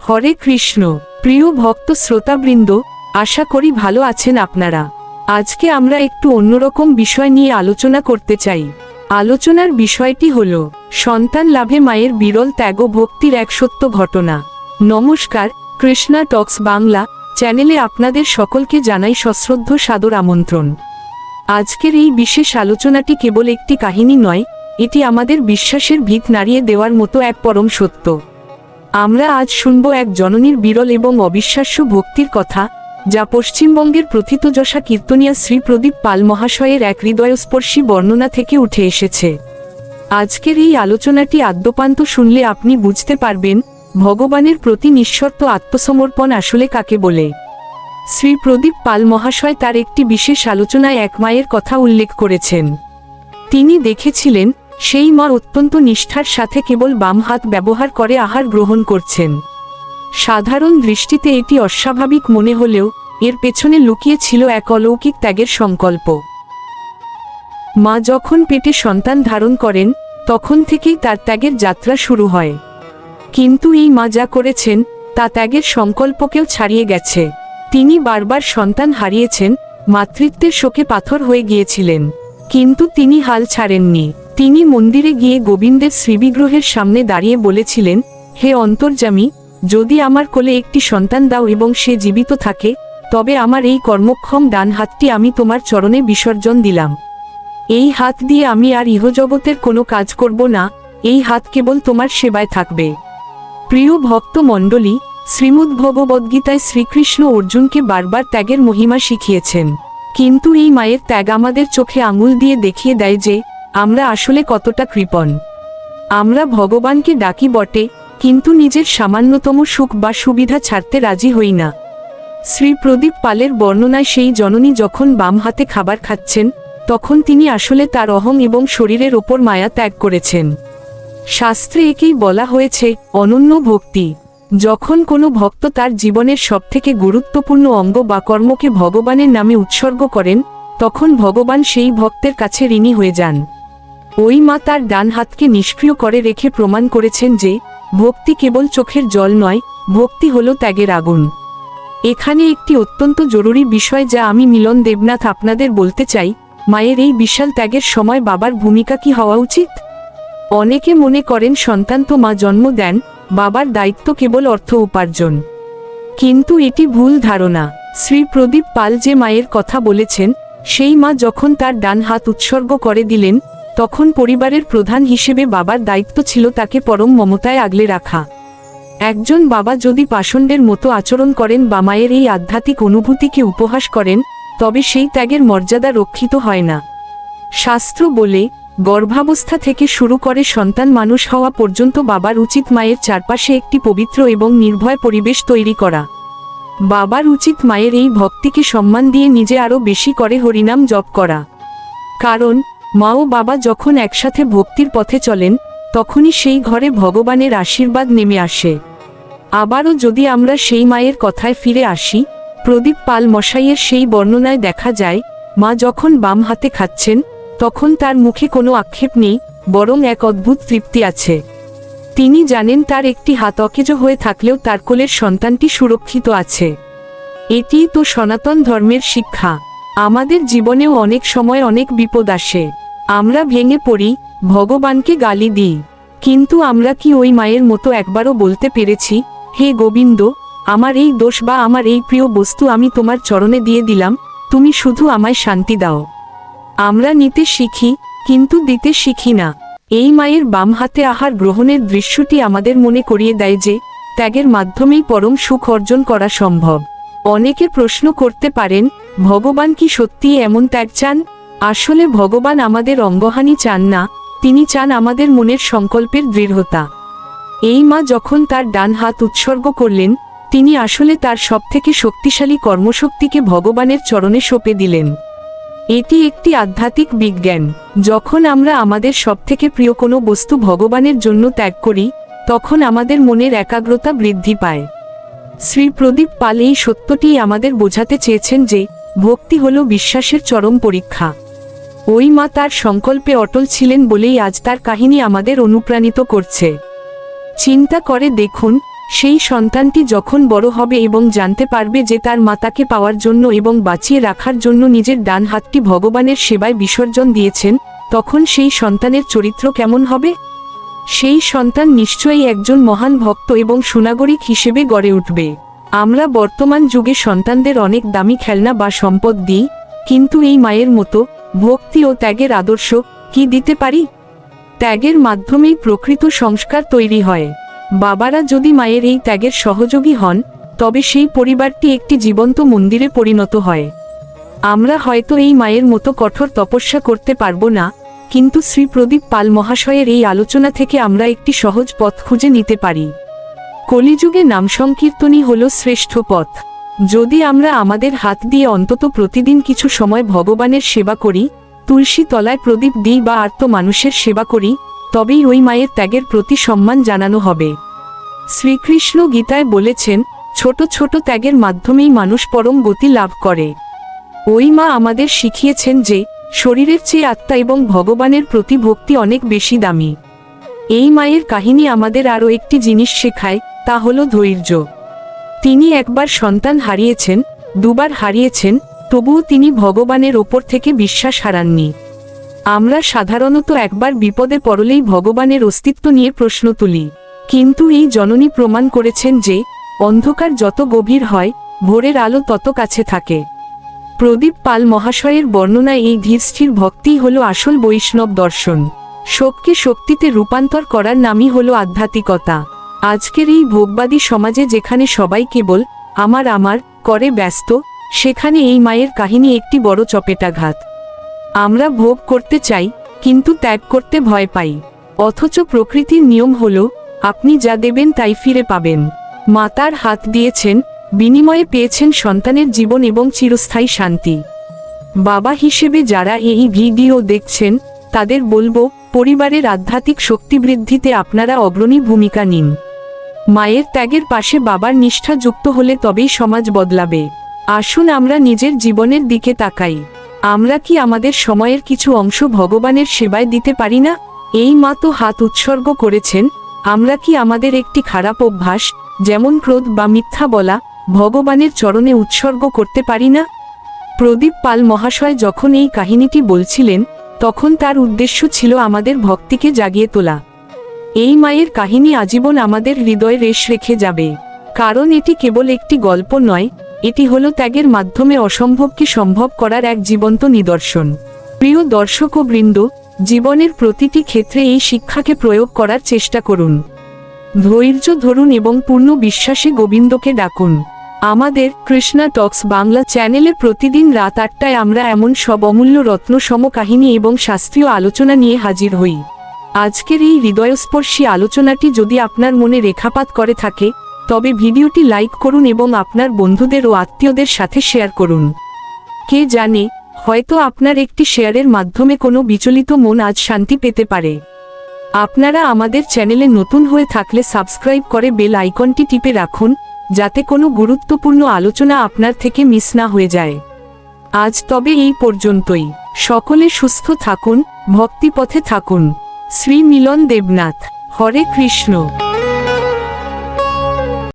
হরে কৃষ্ণ। প্রিয় ভক্ত শ্রোতাবৃন্দ, আশা করি ভালো আছেন আপনারা। আজকে আমরা একটু অন্যরকম বিষয় নিয়ে আলোচনা করতে চাই। আলোচনার বিষয়টি হল সন্তান লাভে মায়ের বিরল ত্যাগ ও ভক্তির এক সত্য ঘটনা। নমস্কার, কৃষ্ণা টক্স বাংলা চ্যানেলে আপনাদের সকলকে জানাই সশ্রদ্ধ সাদর আমন্ত্রণ। আজকের এই বিশেষ আলোচনাটি কেবল একটি কাহিনী নয়, এটি আমাদের বিশ্বাসের ভিত নাড়িয়ে দেওয়ার মতো এক পরম সত্য। আমরা আজ শুনব এক জননীর বিরল এবং অবিশ্বাস্য ভক্তির কথা, যা পশ্চিমবঙ্গের প্রথিতযশা কীর্তনিয়া শ্রী প্রদীপ পাল মহাশয়ের এক হৃদয়স্পর্শী বর্ণনা থেকে উঠে এসেছে। আজকের এই আলোচনাটি আদ্যোপান্ত শুনলে আপনি বুঝতে পারবেন ভগবানের প্রতি নিঃশর্ত আত্মসমর্পণ আসলে কাকে বলে। শ্রী প্রদীপ পাল মহাশয় তার একটি বিশেষ আলোচনায় এক মায়ের কথা উল্লেখ করেছেন। তিনি দেখেছিলেন সেই মা অত্যন্ত নিষ্ঠার সাথে কেবল বাম হাত ব্যবহার করে আহার গ্রহণ করছেন। সাধারণ দৃষ্টিতে এটি অস্বাভাবিক মনে হলেও এর পেছনে লুকিয়ে ছিল এক অলৌকিক ত্যাগের সংকল্প। মা যখন পেটে সন্তান ধারণ করেন তখন থেকেই তার ত্যাগের যাত্রা শুরু হয়। কিন্তু এই মা যা করেছেন তা ত্যাগের সংকল্পকেও ছাড়িয়ে গেছে। তিনি বারবার সন্তান হারিয়েছেন, মাতৃত্বের শোকে পাথর হয়ে গিয়েছিলেন, কিন্তু তিনি হাল ছাড়েননি। তিনি মন্দিরে গিয়ে গোবিন্দের শ্রীবিগ্রহের সামনে দাঁড়িয়ে বলেছিলেন, হে অন্তর্যামী, যদি আমার কোলে একটি সন্তান দাও এবং সে জীবিত থাকে, তবে আমার এই কর্মক্ষম ডান হাতটি আমি তোমার চরণে বিসর্জন দিলাম। এই হাত দিয়ে আমি আর ইহজগতের কোনো কাজ করব না, এই হাত কেবল তোমার সেবায় থাকবে। প্রিয় ভক্ত মণ্ডলী, শ্রীমদ্ভগবদ্গীতায় শ্রীকৃষ্ণ অর্জুনকে বারবার ত্যাগের মহিমা শিখিয়েছেন। কিন্তু এই মায়ের ত্যাগ আমাদের চোখে আঙুল দিয়ে দেখিয়ে দেয় যে আমরা আসলে কতটা কৃপণ। আমরা ভগবানকে ডাকি বটে, কিন্তু নিজের সামান্যতম সুখ বা সুবিধা ছাড়তে রাজি হই না। শ্রী প্রদীপ পালের বর্ণনায় সেই জননী যখন বাম হাতে খাবার খাচ্ছেন, তখন তিনি আসলে তার অহং এবং শরীরের ওপর মায়া ত্যাগ করেছেন। শাস্ত্রে একেই বলা হয়েছে অনন্য ভক্তি। যখন কোনো ভক্ত তার জীবনের সবথেকে গুরুত্বপূর্ণ অঙ্গ বা কর্মকে ভগবানের নামে উৎসর্গ করেন, তখন ভগবান সেই ভক্তের কাছে ঋণী হয়ে যান। ওই মা তার ডান হাতকে নিষ্ক্রিয় করে রেখে প্রমাণ করেছেন যে ভক্তি কেবল চোখের জল নয়, ভক্তি হলো ত্যাগের আগুন। এখানে একটি অত্যন্ত জরুরি বিষয় যা আমি মিলন দেবনাথ আপনাদের বলতে চাই, মায়ের এই বিশাল ত্যাগের সময় বাবার ভূমিকা কি হওয়া উচিত? অনেকে মনে করেন সন্তান তো মা জন্ম দেন, বাবার দায়িত্ব কেবল অর্থ উপার্জন। কিন্তু এটি ভুল ধারণা। শ্রী প্রদীপ পাল যে মায়ের কথা বলেছেন, সেই মা যখন তার ডান হাত উৎসর্গ করে দিলেন, তখন পরিবারের প্রধান হিসেবে বাবার দায়িত্ব ছিল তাকে পরম মমতায় আগলে রাখা। একজন বাবা যদি পাষণ্ডের মতো আচরণ করেন বা মায়ের এই আধ্যাত্মিক অনুভূতিকে উপহাস করেন, তবে সেই ত্যাগের মর্যাদা রক্ষিত হয় না। শাস্ত্র বলে, গর্ভাবস্থা থেকে শুরু করে সন্তান মানুষ হওয়া পর্যন্ত বাবার উচিত মায়ের চারপাশে একটি পবিত্র এবং নির্ভয় পরিবেশ তৈরি করা। বাবার উচিত মায়ের এই ভক্তিকে সম্মান দিয়ে নিজে আরও বেশি করে হরিনাম জপ করা। কারণ মা ও বাবা যখন একসাথে ভক্তির পথে চলেন, তখনই সেই ঘরে ভগবানের আশীর্বাদ নেমে আসে। আবারও যদি আমরা সেই মায়ের কথায় ফিরে আসি, প্রদীপ পাল মশাইয়ের সেই বর্ণনায় দেখা যায়, মা যখন বাম হাতে খাচ্ছেন, তখন তার মুখে কোনো আক্ষেপ নেই, বরং এক অদ্ভুত তৃপ্তি আছে। তিনি জানেন তার একটি হাত অকেজ হয়ে থাকলেও তার কোলের সন্তানটি সুরক্ষিত আছে। এটিই তো সনাতন ধর্মের শিক্ষা। আমাদের জীবনেও অনেক সময় অনেক বিপদ আসে, আমরা ভেঙে পড়ি, ভগবানকে গালি দিই, কিন্তু আমরা কি ওই মায়ের মতো একবারও বলতে পেরেছি, হে গোবিন্দ, আমার এই দোষ বা আমার এই প্রিয় বস্তু আমি তোমার চরণে দিয়ে দিলাম, তুমি শুধু আমায় শান্তি দাও? আমরা নিতে শিখি, কিন্তু দিতে শিখি না। এই মায়ের বাম হাতে আহার গ্রহণের দৃশ্যটি আমাদের মনে করিয়ে দেয় যে ত্যাগের মাধ্যমেই পরম সুখ অর্জন করা সম্ভব। অনেকে প্রশ্ন করতে পারেন, ভগবান কি সত্যিই এমন ত্যাগ চান? আসলে ভগবান আমাদের অঙ্গহানি চান না, তিনি চান আমাদের মনের সংকল্পের দৃঢ়তা। এই মা যখন তার ডান হাত উৎসর্গ করলেন, তিনি আসলে তার সবথেকে শক্তিশালী কর্মশক্তিকে ভগবানের চরণে সঁপে দিলেন। এটি একটি আধ্যাত্মিক বিজ্ঞান। যখন আমরা আমাদের সবথেকে প্রিয় কোনো বস্তু ভগবানের জন্য ত্যাগ করি, তখন আমাদের মনের একাগ্রতা বৃদ্ধি পায়। শ্রী প্রদীপ পাল এই সত্যটি আমাদের বোঝাতে চেয়েছেন যে ভক্তি হল বিশ্বাসের চরম পরীক্ষা। ওই মা তার সংকল্পে অটল ছিলেন বলেই আজ তার কাহিনী আমাদের অনুপ্রাণিত করছে। চিন্তা করে দেখুন, সেই সন্তানটি যখন বড় হবে এবং জানতে পারবে যে তার মাতাকে পাওয়ার জন্য এবং বাঁচিয়ে রাখার জন্য নিজের ডান হাতটি ভগবানের সেবায় বিসর্জন দিয়েছেন, তখন সেই সন্তানের চরিত্র কেমন হবে? সেই সন্তান নিশ্চয়ই একজন মহান ভক্ত এবং সুনাগরিক হিসেবে গড়ে উঠবে। আমরা বর্তমান যুগে সন্তানদের অনেক দামি খেলনা বা সম্পদ দিই, কিন্তু এই মায়ের মতো ভক্তি ও ত্যাগের আদর্শ কি দিতে পারি? ত্যাগের মাধ্যমেই প্রকৃত সংস্কার তৈরি হয়। বাবারা যদি মায়ের এই ত্যাগের সহযোগী হন, তবে সেই পরিবারটি একটি জীবন্ত মন্দিরে পরিণত হয়। আমরা হয়তো এই মায়ের মতো কঠোর তপস্যা করতে পারবো না, কিন্তু শ্রী প্রদীপ পাল মহাশয়ের এই আলোচনা থেকে আমরা একটি সহজ পথ খুঁজে নিতে পারি। কলিযুগে নাম সংকীর্তনই হল শ্রেষ্ঠ পথ। যদি আমরা আমাদের হাত দিয়ে অন্তত প্রতিদিন কিছু সময় ভগবানের সেবা করি, তুলসী তলায় প্রদীপ দিই বা আর্ত মানুষের সেবা করি, তবেই ওই মায়ের ত্যাগের প্রতি সম্মান জানানো হবে। শ্রীকৃষ্ণ গীতায় বলেছেন, ছোট ছোট ত্যাগের মাধ্যমেই মানুষ পরম গতি লাভ করে। ওই মা আমাদের শিখিয়েছেন যে শরীরের চেয়ে আত্মা এবং ভগবানের প্রতি ভক্তি অনেক বেশি দামি। এই মায়ের কাহিনী আমাদের আরও একটি জিনিস শেখায়, তা হলো ধৈর্য। তিনি একবার সন্তান হারিয়েছেন, দুবার হারিয়েছেন, তবুও তিনি ভগবানের ওপর থেকে বিশ্বাস হারাননি। আমরা সাধারণত একবার বিপদে পড়লেই ভগবানের অস্তিত্ব নিয়ে প্রশ্ন তুলি, কিন্তু এই জননী প্রমাণ করেছেন যে অন্ধকার যত গভীর হয়, ভোরের আলো তত কাছে থাকে। প্রদীপ পাল মহাশয়ের বর্ণনায় এই ধীরস্থির ভক্তিই হল আসল বৈষ্ণব দর্শন। শোককে শক্তিতে রূপান্তর করার নামই হল আধ্যাত্মিকতা। আজকের এই ভোগবাদী সমাজে যেখানে সবাই কেবল আমার আমার করে ব্যস্ত, সেখানে এই মায়ের কাহিনী একটি বড় চপেটাঘাত। আমরা ভোগ করতে চাই, কিন্তু ত্যাগ করতে ভয় পাই। অথচ প্রকৃতির নিয়ম হল, আপনি যা দেবেন তাই ফিরে পাবেন। মাতার হাত দিয়েছেন, বিনিময়ে পেয়েছেন সন্তানের জীবন এবং চিরস্থায়ী শান্তি। বাবা হিসেবে যারা এই ভিডিও দেখছেন, তাদের বলবো, পরিবারের আধ্যাত্মিক শক্তি বৃদ্ধিতে আপনারা অগ্রণী ভূমিকা নিন। মায়ের ত্যাগের পাশে বাবার নিষ্ঠা যুক্ত হলে তবেই সমাজ বদলাবে। আসুন আমরা নিজের জীবনের দিকে তাকাই। আমরা কি আমাদের সময়ের কিছু অংশ ভগবানের সেবায় দিতে পারি না? এই মা তো হাত উৎসর্গ করেছেন। আমরা কি আমাদের একটি খারাপ অভ্যাস, যেমন ক্রোধ বা মিথ্যা বলা, ভগবানের চরণে উৎসর্গ করতে পারি না? প্রদীপ পাল মহাশয় যখন এই কাহিনীটি বলছিলেন, তখন তার উদ্দেশ্য ছিল আমাদের ভক্তিকে জাগিয়ে তোলা। এই মায়ের কাহিনী আজীবন আমাদের হৃদয়ে রেশ রেখে যাবে, কারণ এটি কেবল একটি গল্প নয়, এটি হলো ত্যাগের মাধ্যমে অসম্ভবকে সম্ভব করার এক জীবন্ত নিদর্শন। প্রিয় দর্শক ও বৃন্দ, জীবনের প্রতিটি ক্ষেত্রে এই শিক্ষাকে প্রয়োগ করার চেষ্টা করুন। ধৈর্য ধরুন এবং পূর্ণ বিশ্বাসে গোবিন্দকে ডাকুন। আমাদের কৃষ্ণা টক্স বাংলা চ্যানেলে প্রতিদিন রাত ৮টায় আমরা এমন সব অমূল্য রত্নসম কাহিনী এবং শাস্ত্রীয় আলোচনা নিয়ে হাজির হই। আজকের এই হৃদয়স্পর্শী আলোচনাটি যদি আপনার মনে রেখাপাত করে থাকে, তবে ভিডিওটি লাইক করুন এবং আপনার বন্ধুদের ও আত্মীয়দের সাথে শেয়ার করুন। কে জানে, হয়তো আপনার একটি শেয়ারের মাধ্যমে কোনো বিচলিত মন আজ শান্তি পেতে পারে। আপনারা আমাদের চ্যানেলে নতুন হয়ে থাকলে সাবস্ক্রাইব করে বেল আইকনটি টিপে রাখুন, যাতে কোনো গুরুত্বপূর্ণ আলোচনা আপনার থেকে মিস না হয়ে যায়। আজ তবে এই পর্যন্তই। সকলে সুস্থ থাকুন, ভক্তিপথে থাকুন। শ্রী মিলন দেবনাথ। হরে কৃষ্ণ।